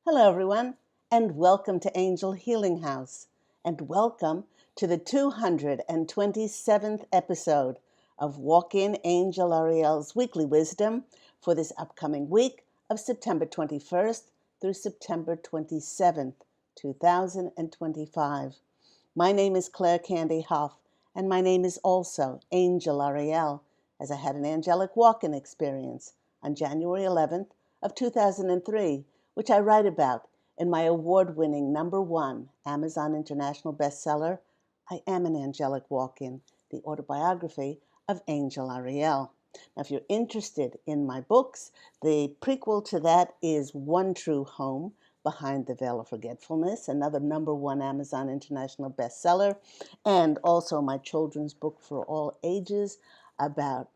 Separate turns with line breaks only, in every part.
Hello, everyone, and welcome to Angel Healing House, and welcome to the 227th episode of Walk In Angel Ariel's Weekly Wisdom for this upcoming week of September 21st through September 27th, 2025. My name is Claire Candy Huff, and my name is also Angel Ariel, as I had an angelic walk-in experience on January 11th of 2003, which I write about in my award-winning #1 Amazon International bestseller, I Am an Angelic Walk-In, the autobiography of Angel Ariel. Now, if you're interested in my books, the prequel to that is One True Home, Behind the Veil of Forgetfulness, another #1 Amazon International bestseller, and also my children's book for all ages about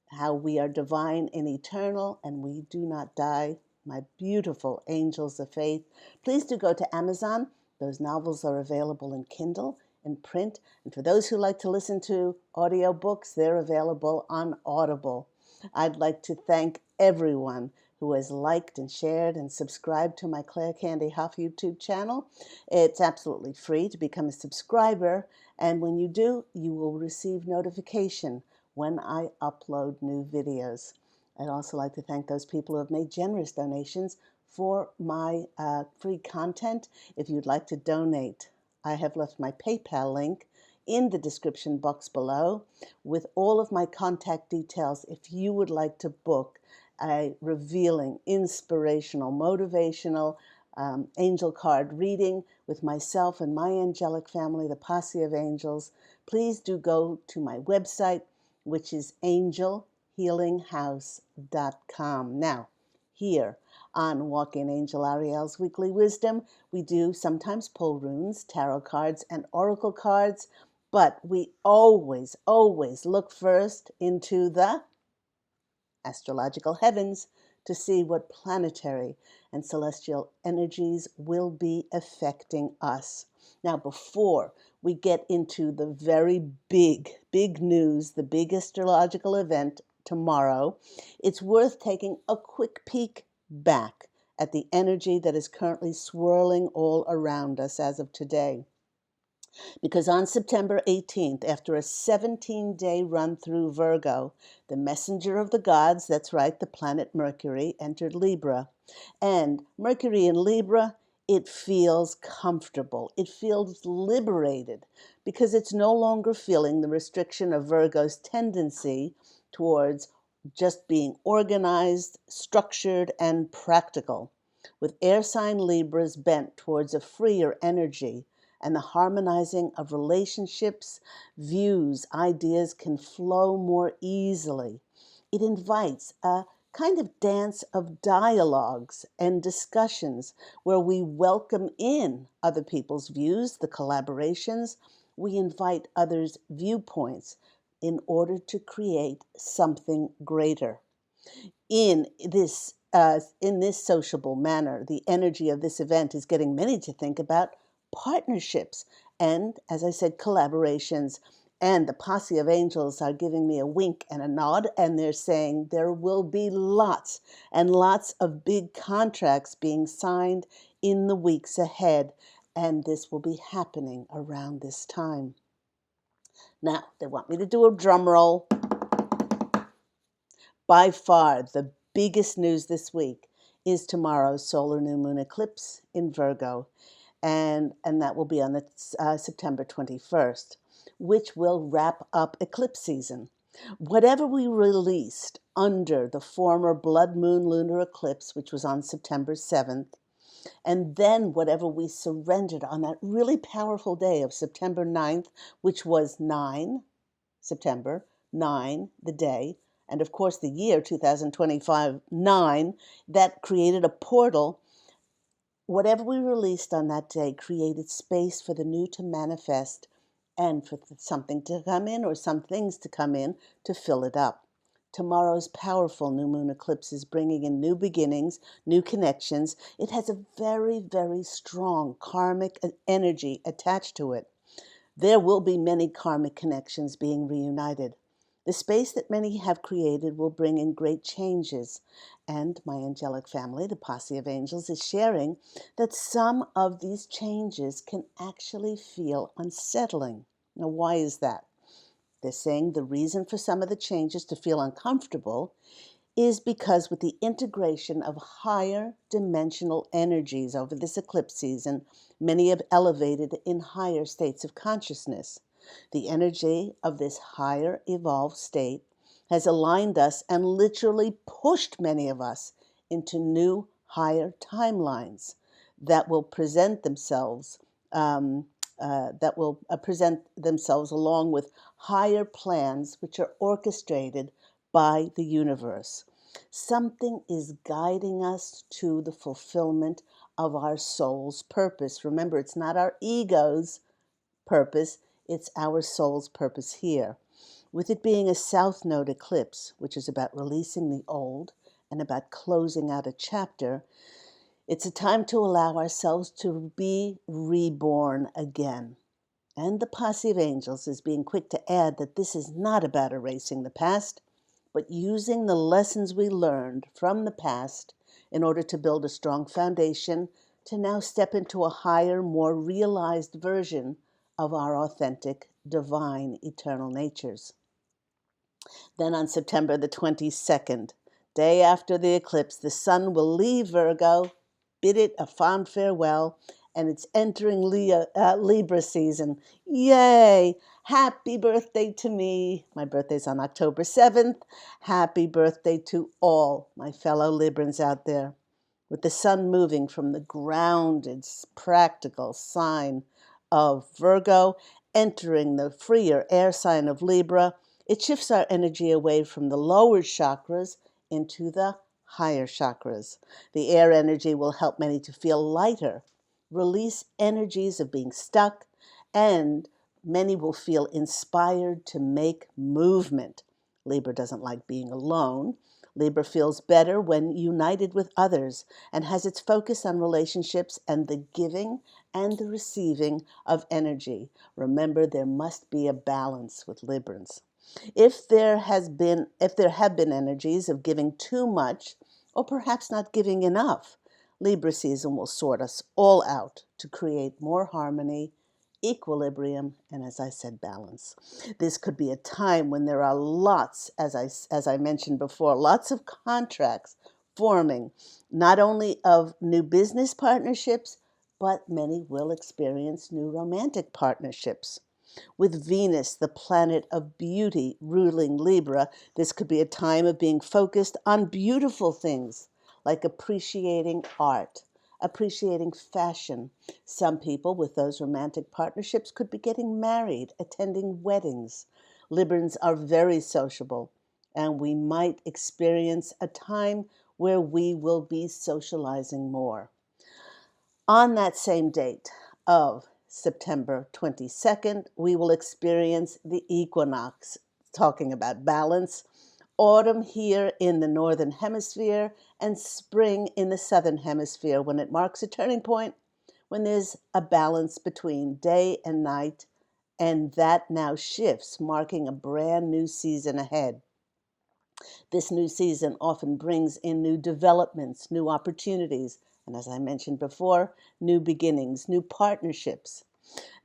how we are divine and eternal and we do not die, my beautiful Angels of Faith. Please do go to Amazon. Those novels are available in Kindle, in print, and for those who like to listen to audiobooks, they're available on Audible. I'd like to thank everyone who has liked and shared and subscribed to my Claire Candy Huff YouTube channel. It's absolutely free to become a subscriber, and when you do, you will receive notification when I upload new videos. I'd also like to thank those people who have made generous donations for my free content. If you'd like to donate, I have left my PayPal link in the description box below with all of my contact details if you would like to book a revealing, inspirational, motivational angel card reading with myself and my angelic family, the Posse of Angels. Please do go to my website, which is angelhealinghouse.com. Now, here on Walk In Angel Ariel's Weekly Wisdom, we do sometimes pull runes, tarot cards, and oracle cards, but we always look first into the astrological heavens to see what planetary and celestial energies will be affecting us. Now, before we get into the very big news, the big astrological event tomorrow, it's worth taking a quick peek back at the energy that is currently swirling all around us as of today. Because on September 18th, after a 17-day run through Virgo, the messenger of the gods, that's right, the planet Mercury, entered Libra. And Mercury in Libra, it feels comfortable. It feels liberated because it's no longer feeling the restriction of Virgo's tendency towards just being organized, structured, and practical. With air sign Libras bent towards a freer energy, and the harmonizing of relationships, views, ideas can flow more easily. It invites a kind of dance of dialogues and discussions where we welcome in other people's views, the collaborations. We invite others' viewpoints in order to create something greater. In this sociable manner, the energy of this event is getting many to think about partnerships and, as I said, collaborations. And the Posse of Angels are giving me a wink and a nod, and they're saying there will be lots and lots of big contracts being signed in the weeks ahead, and this will be happening around this time. Now, they want me to do a drum roll. By far, the biggest news this week is tomorrow's solar new moon eclipse in Virgo, and that will be on the September 21st, which will wrap up eclipse season. Whatever we released under the former blood moon lunar eclipse, which was on September 7th, and then whatever we surrendered on that really powerful day of September 9th, which was 9, September 9, the day, and of course the year 2025, 9, that created a portal. Whatever we released on that day created space for the new to manifest and for something to come in or some things to come in to fill it up. Tomorrow's powerful new moon eclipse is bringing in new beginnings, new connections. It has a very strong karmic energy attached to it. There will be many karmic connections being reunited. The space that many have created will bring in great changes, and my angelic family, the posse of angels, is sharing that some of these changes can actually feel unsettling. Now, why is that? They're saying the reason for some of the changes to feel uncomfortable is because with the integration of higher dimensional energies over this eclipse season, many have elevated in higher states of consciousness. The energy of this higher evolved state has aligned us and literally pushed many of us into new higher timelines that will present themselves along with higher plans which are orchestrated by the universe. Something is guiding us to the fulfillment of our soul's purpose. Remember, it's not our ego's purpose, it's our soul's purpose here. With it being a South Node eclipse, which is about releasing the old and about closing out a chapter, it's a time to allow ourselves to be reborn again. And the posse of angels is being quick to add that this is not about erasing the past, but using the lessons we learned from the past in order to build a strong foundation to now step into a higher, more realized version of our authentic, divine, eternal natures. Then on September the 22nd, day after the eclipse, the sun will leave Virgo, bid it a fond farewell, and it's entering Libra season. Yay! Happy birthday to me. My birthday's on October 7th. Happy birthday to all my fellow Librans out there. With the sun moving from the grounded, practical sign of Virgo, entering the freer air sign of Libra, it shifts our energy away from the lower chakras into the higher chakras. The air energy will help many to feel lighter, release energies of being stuck, and many will feel inspired to make movement. Libra doesn't like being alone. Libra feels better when united with others and has its focus on relationships and the giving and the receiving of energy. Remember, there must be a balance with Librans. If there have been energies of giving too much or perhaps not giving enough, Libra season will sort us all out to create more harmony, equilibrium, and as I said, balance. This could be a time when there are lots, as I mentioned before, lots of contracts forming, not only of new business partnerships, but many will experience new romantic partnerships. With Venus, the planet of beauty, ruling Libra, this could be a time of being focused on beautiful things like appreciating art, appreciating fashion. Some people with those romantic partnerships could be getting married, attending weddings. Librans are very sociable, and we might experience a time where we will be socializing more. On that same date of September 22nd, we will experience the equinox, talking about balance, autumn here in the northern hemisphere and spring in the southern hemisphere when it marks a turning point, when there's a balance between day and night, and that now shifts, marking a brand new season ahead. This new season often brings in new developments, new opportunities, and as I mentioned before, new beginnings, new partnerships,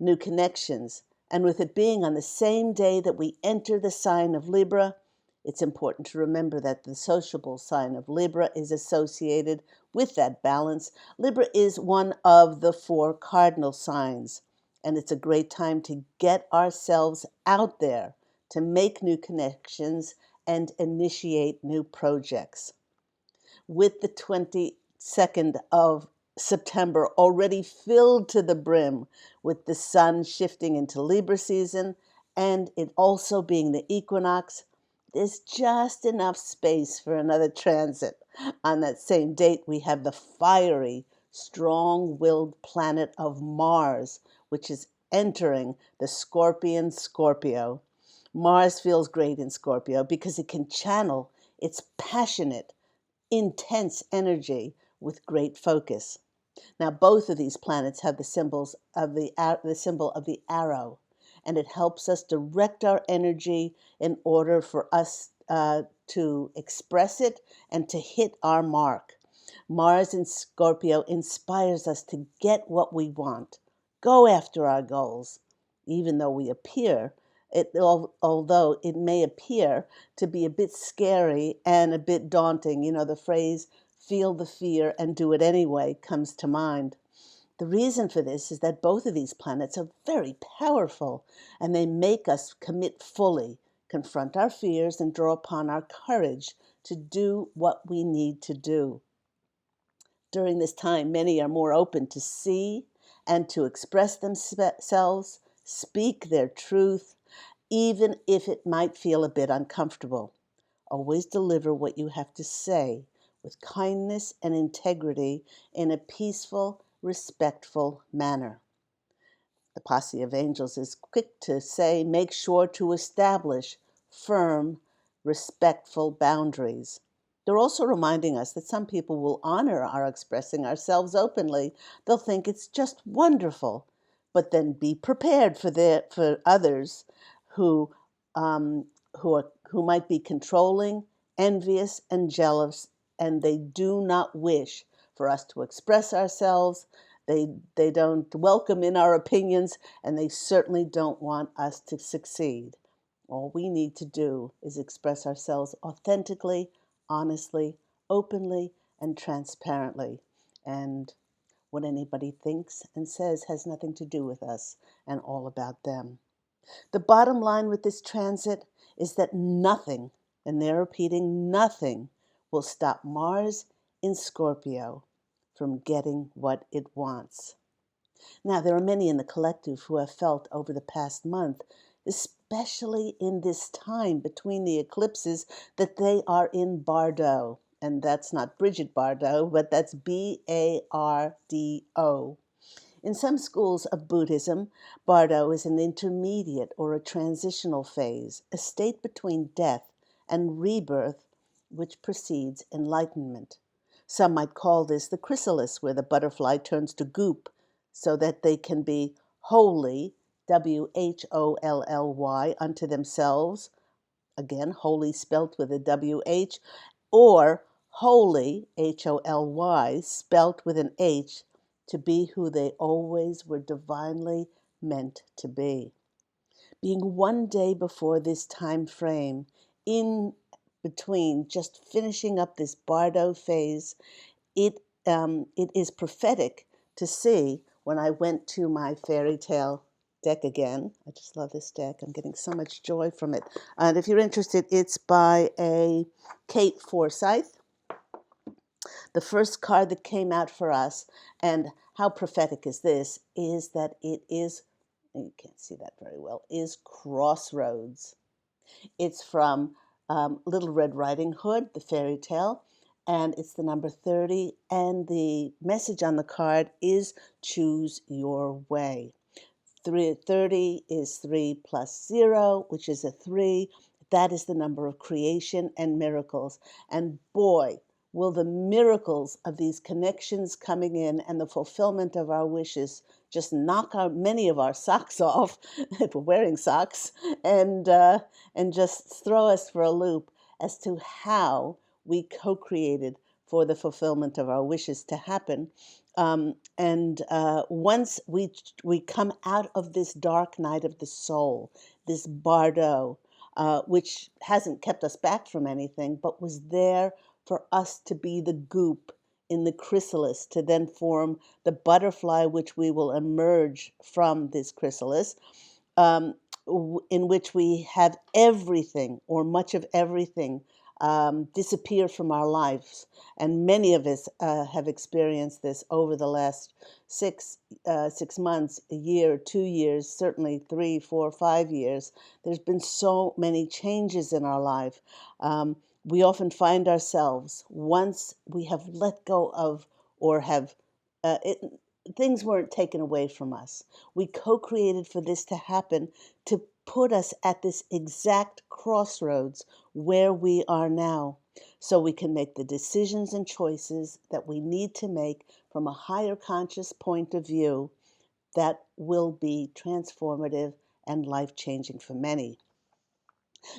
new connections. And with it being on the same day that we enter the sign of Libra, it's important to remember that the sociable sign of Libra is associated with that balance. Libra is one of the 4 cardinal signs, and it's a great time to get ourselves out there, to make new connections and initiate new projects. With the 22nd of September already filled to the brim with the sun shifting into Libra season and it also being the equinox, there's just enough space for another transit. On that same date, we have the fiery, strong-willed planet of Mars, which is entering the Scorpio. Mars feels great in Scorpio because it can channel its passionate, intense energy with great focus. Now, both of these planets have the symbol of the arrow, and it helps us direct our energy in order for us to express it and to hit our mark. Mars in Scorpio inspires us to get what we want, go after our goals, even though although it may appear to be a bit scary and a bit daunting. The phrase "feel the fear and do it anyway" comes to mind. The reason for this is that both of these planets are very powerful, and they make us commit fully, confront our fears, and draw upon our courage to do what we need to do. During this time, many are more open to see and to express themselves, speak their truth, even if it might feel a bit uncomfortable. Always deliver what you have to say with kindness and integrity in a peaceful, respectful manner. The posse of angels is quick to say, make sure to establish firm, respectful boundaries. They're also reminding us that some people will honor our expressing ourselves openly. They'll think it's just wonderful, but then be prepared for others who who might be controlling, envious, and jealous, and they do not wish for us to express ourselves. They don't welcome in our opinions, and they certainly don't want us to succeed. All we need to do is express ourselves authentically, honestly, openly, and transparently. And what anybody thinks and says has nothing to do with us and all about them. The bottom line with this transit is that nothing, and they're repeating nothing, will stop Mars in Scorpio from getting what it wants. Now, there are many in the collective who have felt over the past month, especially in this time between the eclipses, that they are in Bardo. And that's not Bridget Bardot, but that's Bardo. In some schools of Buddhism, Bardo is an intermediate or a transitional phase, a state between death and rebirth which precedes enlightenment. Some might call this the chrysalis, where the butterfly turns to goop so that they can be wholly, Wholly, unto themselves, again, holy spelt with a WH, or holy, Holy, spelt with an H, to be who they always were divinely meant to be. Being one day before this time frame, in between just finishing up this Bardo phase, it is prophetic to see when I went to my fairy tale deck again. I just love this deck. I'm getting so much joy from it. And if you're interested, it's by a Kate Forsyth. The first card that came out for us, and how prophetic is this, is that it is, you can't see that very well, is Crossroads. It's from Little Red Riding Hood, the fairy tale, and it's the number 30, and the message on the card is choose your way. 30 is 3 plus 0, which is a 3. That is the number of creation and miracles. And boy, will the miracles of these connections coming in and the fulfillment of our wishes just knock many of our socks off, if we're wearing socks, and just throw us for a loop as to how we co-created for the fulfillment of our wishes to happen. Once we come out of this dark night of the soul, this Bardo, which hasn't kept us back from anything, but was there for us to be the goop in the chrysalis, to then form the butterfly, which we will emerge from this chrysalis, in which we have everything or much of everything disappear from our lives. And many of us have experienced this over the last 6 months, a year, 2 years, certainly 3, 4, 5 years. There's been so many changes in our life. We often find ourselves, once we have let go of or have things weren't taken away from us. We co-created for this to happen, to put us at this exact crossroads where we are now, so we can make the decisions and choices that we need to make from a higher conscious point of view that will be transformative and life-changing for many.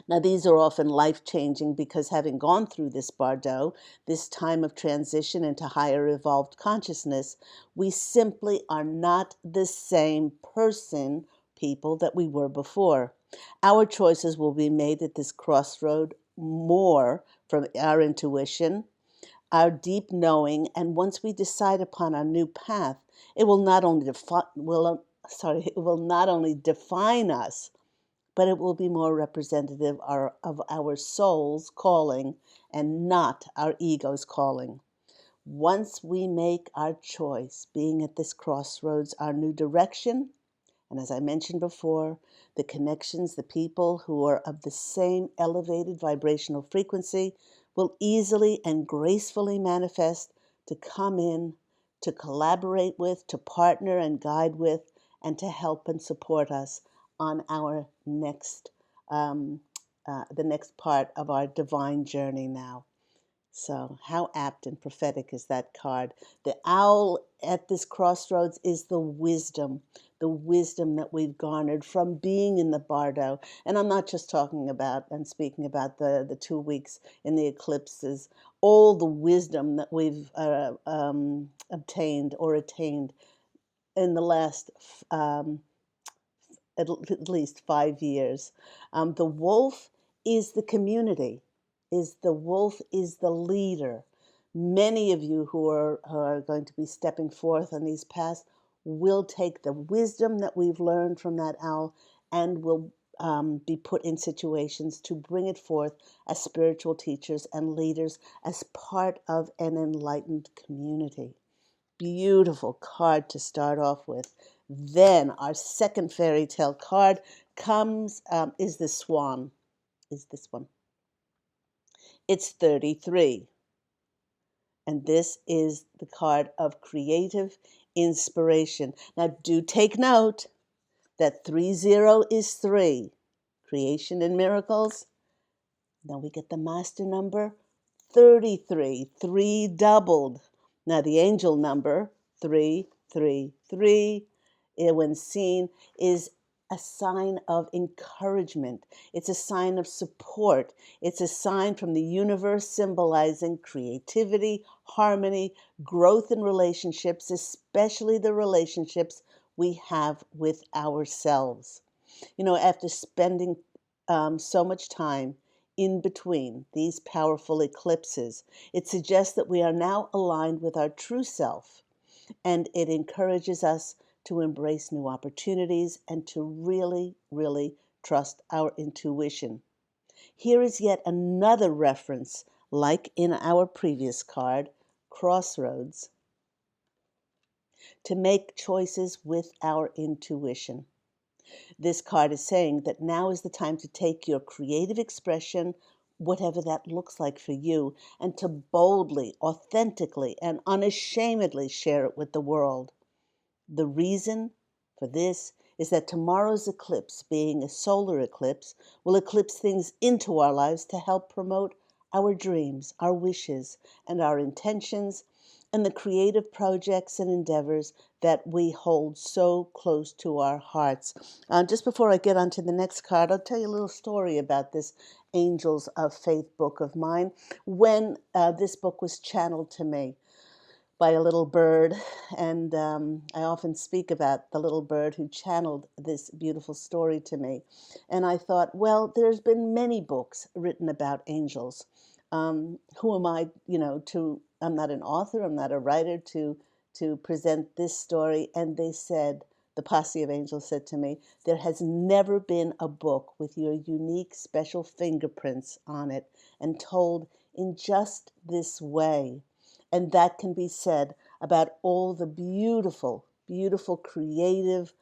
Now, these are often life-changing because having gone through this bardo, this time of transition into higher evolved consciousness, we simply are not the same people that we were before. Our choices will be made at this crossroad more from our intuition, our deep knowing, and once we decide upon our new path, it will not only it will not only define us, but it will be more representative of our soul's calling and not our ego's calling. Once we make our choice, being at this crossroads, our new direction, and as I mentioned before, the connections, the people who are of the same elevated vibrational frequency will easily and gracefully manifest to come in, to collaborate with, to partner and guide with, and to help and support us on our the next part of our divine journey now. So, how apt and prophetic is that card? The owl at this crossroads is the wisdom that we've garnered from being in the bardo. And I'm not just talking about and speaking about the 2 weeks in the eclipses, all the wisdom that we've obtained or attained in the last at least 5 years. The wolf is the community, the wolf is the leader. Many of you who are going to be stepping forth on these paths will take the wisdom that we've learned from that owl and will be put in situations to bring it forth as spiritual teachers and leaders as part of an enlightened community. Beautiful card to start off with. Then our second fairy tale card comes, is the swan, is this one. It's 33. And this is the card of creative inspiration. Now do take note that 30 is 3. Creation and miracles. Now we get the master number 33, 3 doubled. Now the angel number 333, when seen, is a sign of encouragement. It's a sign of support. It's a sign from the universe symbolizing creativity, harmony, growth in relationships, especially the relationships we have with ourselves. You know, after spending so much time in between these powerful eclipses, it suggests that we are now aligned with our true self, and it encourages us to embrace new opportunities and to really, really trust our intuition. Here is yet another reference, like in our previous card, Crossroads, to make choices with our intuition. This card is saying that now is the time to take your creative expression, whatever that looks like for you, and to boldly, authentically, and unashamedly share it with the world. The reason for this is that tomorrow's eclipse, being a solar eclipse, will eclipse things into our lives to help promote our dreams, our wishes, and our intentions, and the creative projects and endeavors that we hold so close to our hearts. Just before I get on to the next card, I'll tell you a little story about this Angels of Faith book of mine. When this book was channeled to me by a little bird, and I often speak about the little bird who channeled this beautiful story to me. And I thought, well, there's been many books written about angels. Who am I, I'm not an author, I'm not a writer to present this story. And they said, the posse of angels said to me, there has never been a book with your unique special fingerprints on it and told in just this way. And that can be said about all the beautiful, beautiful, creative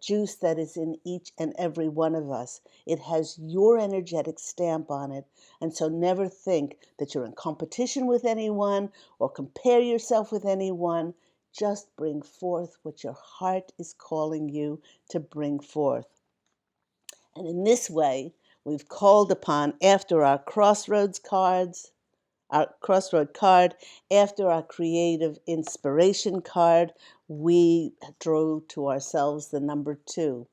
juice that is in each and every one of us. It has your energetic stamp on it. And so never think that you're in competition with anyone or compare yourself with anyone. Just bring forth what your heart is calling you to bring forth. And in this way, we've called upon, after our crossroad card, after our creative inspiration card, we drew to ourselves the number 2.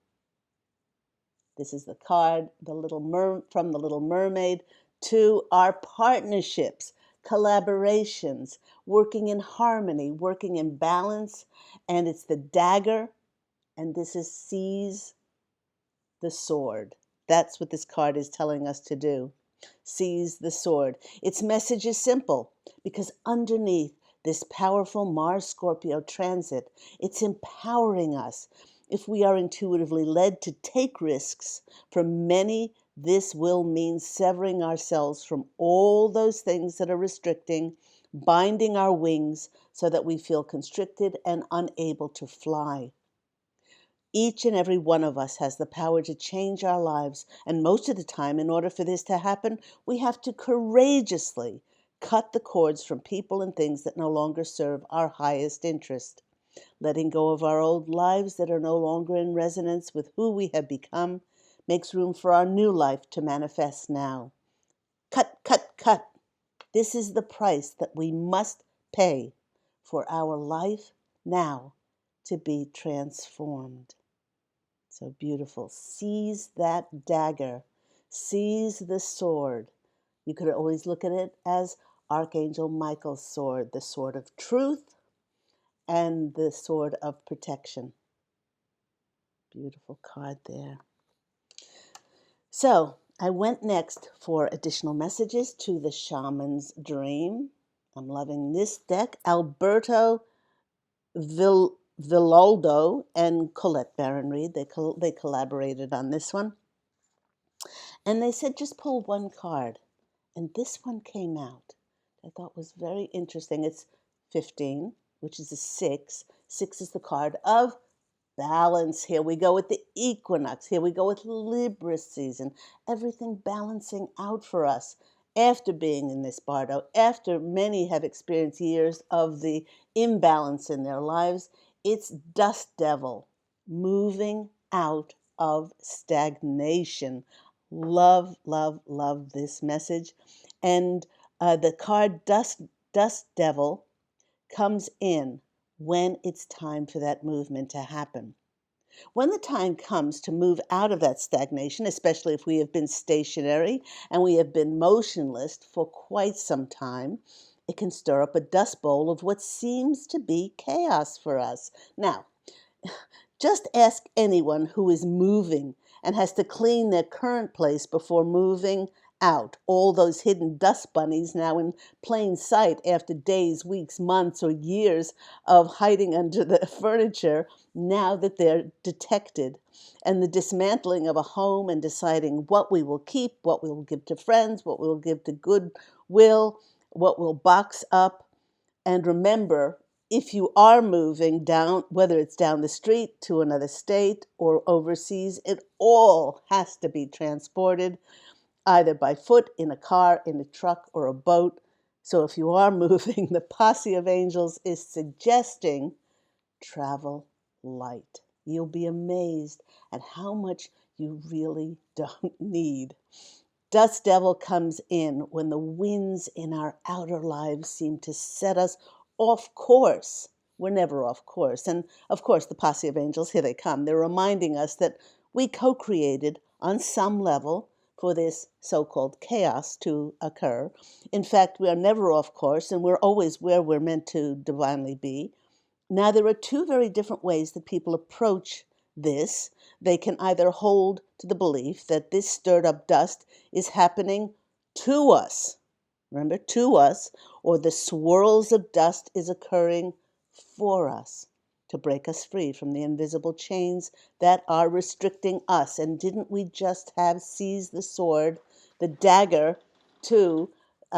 This is the card, from the Little Mermaid, to our partnerships, collaborations, working in harmony, working in balance. And it's the dagger, and this is seize the sword. That's what this card is telling us to do. Seize the sword. Its message is simple, because underneath this powerful Mars-Scorpio transit, it's empowering us. If we are intuitively led to take risks, for many, this will mean severing ourselves from all those things that are restricting, binding our wings so that we feel constricted and unable to fly. Each and every one of us has the power to change our lives, and most of the time, in order for this to happen, we have to courageously cut the cords from people and things that no longer serve our highest interest. Letting go of our old lives that are no longer in resonance with who we have become makes room for our new life to manifest now. Cut, cut, cut. This is the price that we must pay for our life now to be transformed. So beautiful. Seize that dagger. Seize the sword. You could always look at it as Archangel Michael's sword, the sword of truth and the sword of protection. Beautiful card there. So I went next for additional messages to the Shaman's Dream. I'm loving this deck. Alberto Villaldo and Colette Baron Reed, they collaborated on this one. And they said, just pull one card. And this one came out. I thought was very interesting. It's 15, which is a 6. 6 is the card of balance. Here we go with the equinox. Here we go with Libra season. Everything balancing out for us after being in this bardo, after many have experienced years of the imbalance in their lives. It's dust devil moving out of stagnation. Love, love, love this message. And the card dust devil comes in when it's time for that movement to happen. When the time comes to move out of that stagnation, especially if we have been stationary and we have been motionless for quite some time, it can stir up a dust bowl of what seems to be chaos for us. Now, just ask anyone who is moving and has to clean their current place before moving out. All those hidden dust bunnies now in plain sight after days, weeks, months, or years of hiding under the furniture, now that they're detected. And the dismantling of a home and deciding what we will keep, what we will give to friends, what we will give to goodwill, what we'll box up. And remember, if you are moving down, whether it's down the street to another state or overseas, it all has to be transported either by foot, in a car, in a truck, or a boat. So if you are moving, the posse of angels is suggesting travel light. You'll be amazed at how much you really don't need. Dust devil comes in when the winds in our outer lives seem to set us off course. We're never off course. And of course, the posse of angels, here they come. They're reminding us that we co-created on some level for this so-called chaos to occur. In fact, we are never off course, and we're always where we're meant to divinely be. Now, there are two very different ways that people approach this. They can either hold to the belief that this stirred up dust is happening to us, remember, to us, or the swirls of dust is occurring for us to break us free from the invisible chains that are restricting us. And didn't we just have seized the sword, the dagger, to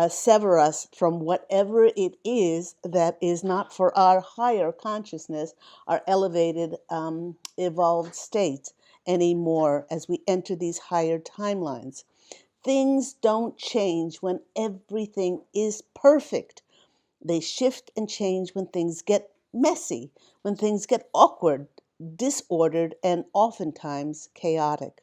sever us from whatever it is that is not for our higher consciousness, our elevated, evolved state anymore as we enter these higher timelines. Things don't change when everything is perfect. They shift and change when things get messy, when things get awkward, disordered, and oftentimes chaotic.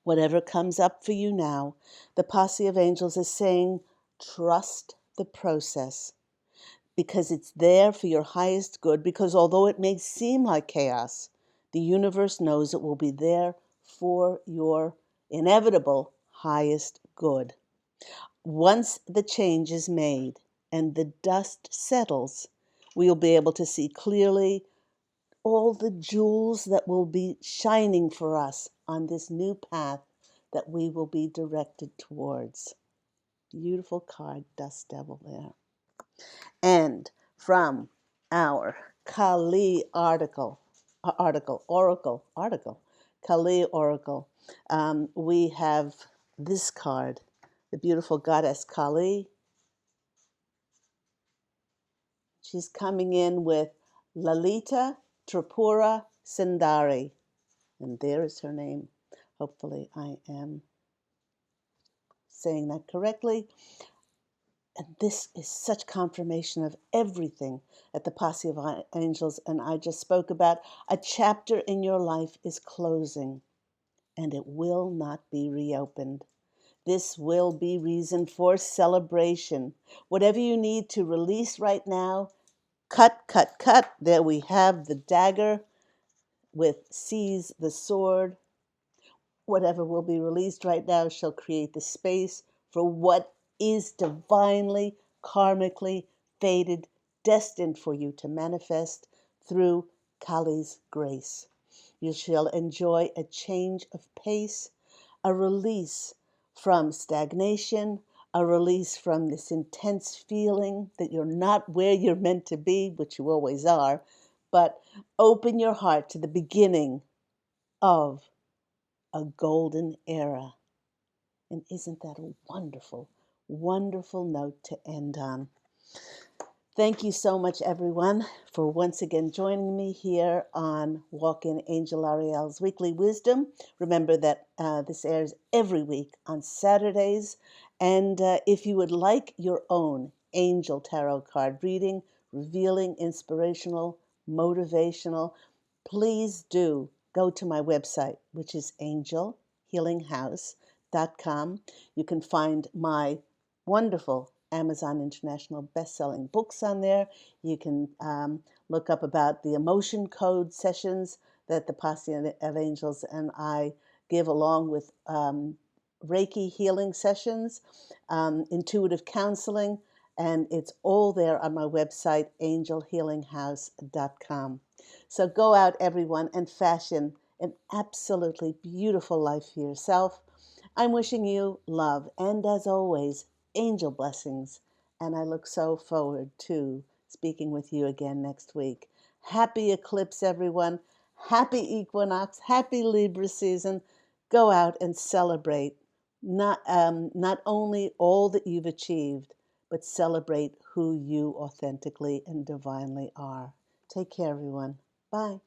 Whatever comes up for you now, the posse of angels is saying, trust the process, because it's there for your highest good, because although it may seem like chaos, the universe knows it will be there for your inevitable highest good. Once the change is made and the dust settles, we'll be able to see clearly all the jewels that will be shining for us on this new path that we will be directed towards. Beautiful card, Dust Devil there. And from our Kali oracle, Kali oracle, we have this card, the beautiful goddess Kali. She's coming in with Lalita Tripura Sundari. And there is her name. Hopefully I am saying that correctly. And this is such confirmation of everything that the Posse of Angels and I just spoke about. A chapter in your life is closing, and it will not be reopened. This will be reason for celebration. Whatever you need to release right now, cut, cut, cut. There we have the dagger with seize the sword. Whatever will be released right now shall create the space for what is divinely, karmically fated, destined for you to manifest through Kali's grace. You shall enjoy a change of pace, a release from stagnation, a release from this intense feeling that you're not where you're meant to be, which you always are, but open your heart to the beginning of a golden era. And isn't that a wonderful, wonderful note to end on? Thank you so much, everyone, for once again joining me here on Walk in Angel Ariel's Weekly Wisdom. Remember that this airs every week on Saturdays. And if you would like your own angel tarot card reading, revealing, inspirational, motivational, please do go to my website, which is angelhealinghouse.com. You can find my wonderful Amazon International best-selling books on there. You can look up about the emotion code sessions that the Posse of Angels and I give, along with Reiki healing sessions, intuitive counseling, and it's all there on my website, angelhealinghouse.com. So go out, everyone, and fashion an absolutely beautiful life for yourself. I'm wishing you love and, as always, angel blessings. And I look so forward to speaking with you again next week. Happy eclipse, everyone. Happy equinox. Happy Libra season. Go out and celebrate not only all that you've achieved, but celebrate who you authentically and divinely are. Take care, everyone. Bye.